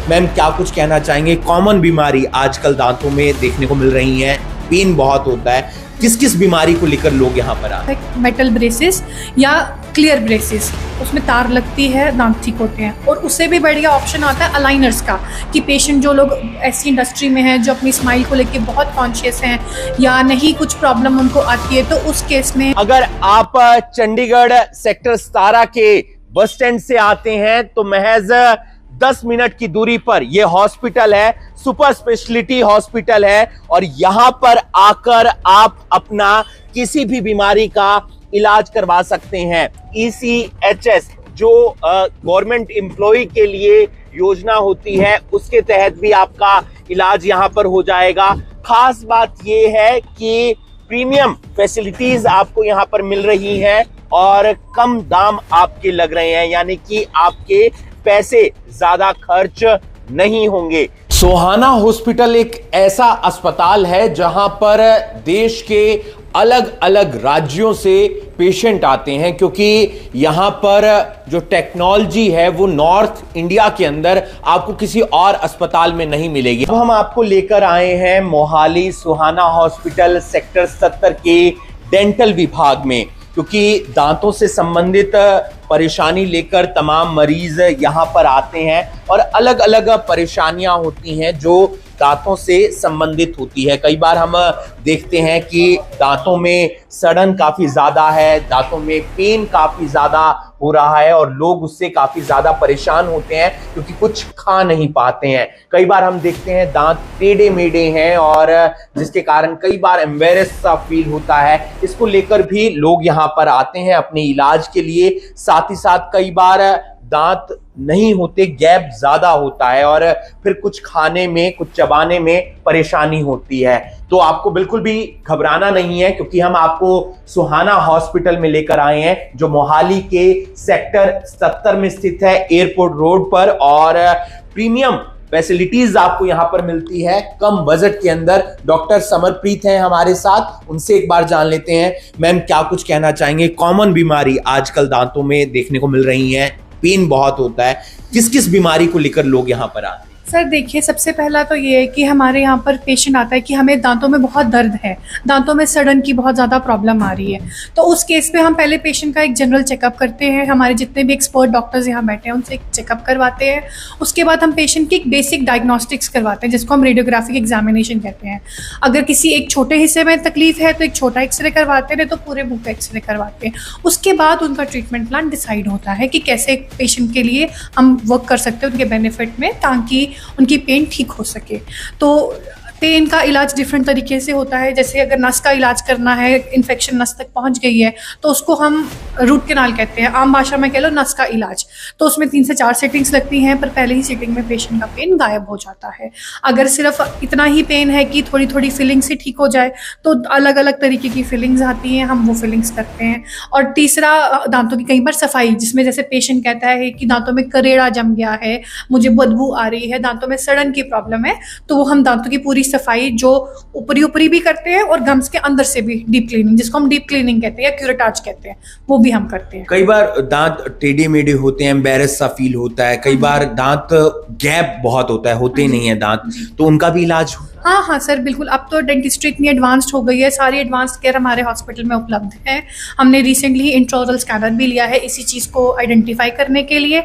Ma'am क्या कुछ कहना चाहेंगे? कॉमन बीमारी आजकल दांतों में देखने को मिल रही है, पेन बहुत होता है, किस किस बीमारी को लेकर लोग यहाँ पर आते हैं? मेटल ब्रेसेस या क्लियर ब्रेसेस, उसमें तार लगती है, दांत ठीक होते हैं। और उससे भी बढ़िया ऑप्शन आता है अलाइनर्स का, कि पेशेंट जो लोग ऐसी इंडस्ट्री में हैं जो अपनी स्माइल को लेके बहुत कॉन्शियस हैं या नहीं कुछ प्रॉब्लम उनको आती है, तो उस केस में अगर आप चंडीगढ़ सेक्टर 17 के बस स्टैंड से आते हैं तो महज 10 मिनट की दूरी पर यह हॉस्पिटल है, सुपर स्पेशलिटी हॉस्पिटल है। और यहां पर आकर आप अपना किसी भी बीमारी का इलाज करवा सकते हैं। ECHS जो गवर्नमेंट एम्प्लॉय के लिए योजना होती है, उसके तहत भी आपका इलाज यहां पर हो जाएगा। खास बात यह है कि प्रीमियम फैसिलिटीज आपको यहां पर मिल रही हैं और कम दाम आपके लग रहे हैं, यानी कि आपके पैसे ज्यादा खर्च नहीं होंगे। सोहाना हॉस्पिटल एक ऐसा अस्पताल है जहां पर देश के अलग अलग राज्यों से पेशेंट आते हैं, क्योंकि यहां पर जो टेक्नोलॉजी है वो नॉर्थ इंडिया के अंदर आपको किसी और अस्पताल में नहीं मिलेगी। अब हम आपको लेकर आए हैं मोहाली सोहाना हॉस्पिटल सेक्टर 70 के डेंटल विभाग में, क्योंकि दांतों से संबंधित परेशानी लेकर तमाम मरीज यहां पर आते हैं और अलग अलग परेशानियां होती हैं जो दांतों से संबंधित होती है। कई बार हम देखते हैं कि दांतों में सड़न काफी ज्यादा है, दांतों में पेन काफी ज्यादा हो रहा है और लोग उससे काफी ज्यादा परेशान होते हैं क्योंकि कुछ खा नहीं पाते हैं। कई बार हम देखते हैं दांत टेढ़े मेढ़े हैं और जिसके कारण कई बार एम्बेरस सा फील होता है। इसको लेकर भी लोग यहाँ पर आते हैं अपने इलाज के लिए। साथ ही साथ कई बार दांत नहीं होते, गैप ज्यादा होता है और फिर कुछ खाने में, कुछ चबाने में परेशानी होती है। तो आपको बिल्कुल भी घबराना नहीं है, क्योंकि हम आपको सुहाना हॉस्पिटल में लेकर आए हैं जो मोहाली के सेक्टर 70 में स्थित है, एयरपोर्ट रोड पर। और प्रीमियम फैसिलिटीज आपको यहां पर मिलती है कम बजट के अंदर। डॉक्टर समरप्रीत हैं हमारे साथ, उनसे एक बार जान लेते हैं। मैम क्या कुछ कहना चाहेंगे? कॉमन बीमारी आजकल दांतों में देखने को मिल रही है, पेन बहुत होता है, किस किस बीमारी को लेकर लोग यहाँ पर आते हैं? सर देखिए, सबसे पहला तो ये है कि हमारे यहाँ पर पेशेंट आता है कि हमें दांतों में बहुत दर्द है, दांतों में सड़न की बहुत ज़्यादा प्रॉब्लम आ रही है। तो उस केस पे हम पहले पेशेंट का एक जनरल चेकअप करते हैं। हमारे जितने भी एक्सपर्ट डॉक्टर्स यहाँ बैठे हैं उनसे एक चेकअप करवाते हैं। उसके बाद हम पेशेंट की एक बेसिक डायग्नोस्टिक्स करवाते हैं, जिसको हम रेडियोग्राफिक एग्जामिनेशन कहते हैं। अगर किसी एक छोटे हिस्से में तकलीफ है तो एक छोटा एक्सरे करवाते हैं, नहीं तो पूरे मुंह का एक्सरे करवाते हैं। उसके बाद उनका ट्रीटमेंट प्लान डिसाइड होता है कि कैसे पेशेंट के लिए हम वर्क कर सकते हैं उनके बेनिफिट में, ताकि उनकी पेन ठीक हो सके। तो पेन का इलाज डिफरेंट तरीके से होता है। जैसे अगर नस का इलाज करना है, इन्फेक्शन नस तक पहुंच गई है, तो उसको हम रूट कैनाल कहते हैं, आम भाषा में कह लो नस का इलाज। तो उसमें 3 से 4 सेटिंग्स लगती हैं, पर पहले ही सेटिंग में पेशेंट का पेन गायब हो जाता है। अगर सिर्फ इतना ही पेन है कि थोड़ी थोड़ी फीलिंग से ठीक हो जाए, तो अलग अलग तरीके की फीलिंग्स आती हैं, हम वो फीलिंग्स करते हैं। और तीसरा, दांतों की कई बार सफाई, जिसमें जैसे पेशेंट कहता है कि दांतों में करेड़ा जम गया है, मुझे बदबू आ रही है, दांतों में सड़न की प्रॉब्लम है, तो वो हम दांतों की पूरी सफाई जो ऊपरी भी करते हैं और गम्स के अंदर से भी डीप क्लीनिंग, जिसको हम डीप क्लीनिंग कहते हैं या क्यूरेटाज कहते हैं, वो भी हम करते हैं। कई बार दांत टेढ़े मेढ़े होते हैं, एम्बेरस सा फील होता है, कई बार दांत गैप बहुत होता है, होते ही नहीं है दांत, तो उनका भी इलाज हो? हाँ सर, बिल्कुल। अब तो डेंटिस्ट्री इतनी एडवांस्ड हो गई है, सारी एडवांस्ड केयर हमारे हॉस्पिटल में उपलब्ध है। हमने रिसेंटली इंट्राओरल स्कैनर भी लिया है इसी चीज़ को आइडेंटिफाई करने के लिए।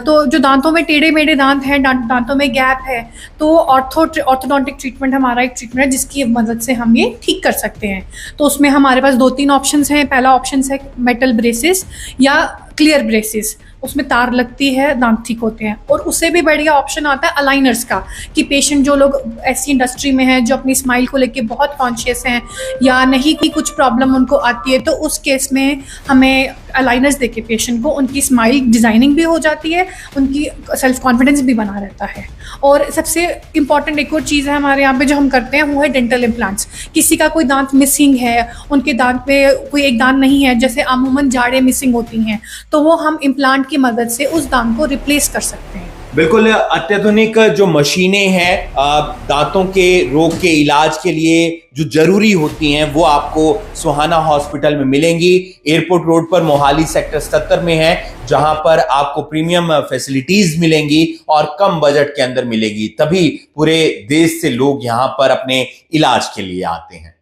तो जो दांतों में टेढ़े मेढ़े दांत हैं, दांतों में गैप है, तो ऑर्थोडोंटिक ट्रीटमेंट हमारा एक ट्रीटमेंट है जिसकी मदद से हम ये ठीक कर सकते हैं। तो उसमें हमारे पास 2-3 ऑप्शंस हैं। पहला ऑप्शन है मेटल ब्रेसेस या क्लियर ब्रेसेस, उसमें तार लगती है, दांत ठीक होते हैं। और उससे भी बढ़िया ऑप्शन आता है अलाइनर्स का, कि पेशेंट जो लोग ऐसी इंडस्ट्री में हैं जो अपनी स्माइल को लेके बहुत कॉन्शियस हैं या नहीं की कुछ प्रॉब्लम उनको आती है, तो उस केस में हमें अलाइनर्स देके पेशेंट को उनकी स्माइल डिज़ाइनिंग भी हो जाती है, उनकी सेल्फ कॉन्फिडेंस भी बना रहता है। और सबसे इंपॉर्टेंट एक और चीज़ है हमारे यहाँ पे जो हम करते हैं, वो है डेंटल इम्प्लांट्स। किसी का कोई दांत मिसिंग है, उनके दांत पे कोई एक दांत नहीं है, जैसे अमूमन जाड़े मिसिंग होती हैं, तो वो हम इम्प्लांट की मदद से उस दांत को रिप्लेस कर सकते हैं। बिल्कुल अत्याधुनिक जो मशीनें हैं दांतों के रोग के इलाज के लिए जो जरूरी होती हैं वो आपको सुहाना हॉस्पिटल में मिलेंगी। एयरपोर्ट रोड पर मोहाली सेक्टर 77 में है, जहां पर आपको प्रीमियम फैसिलिटीज मिलेंगी और कम बजट के अंदर मिलेगी। तभी पूरे देश से लोग यहां पर अपने इलाज के लिए आते हैं।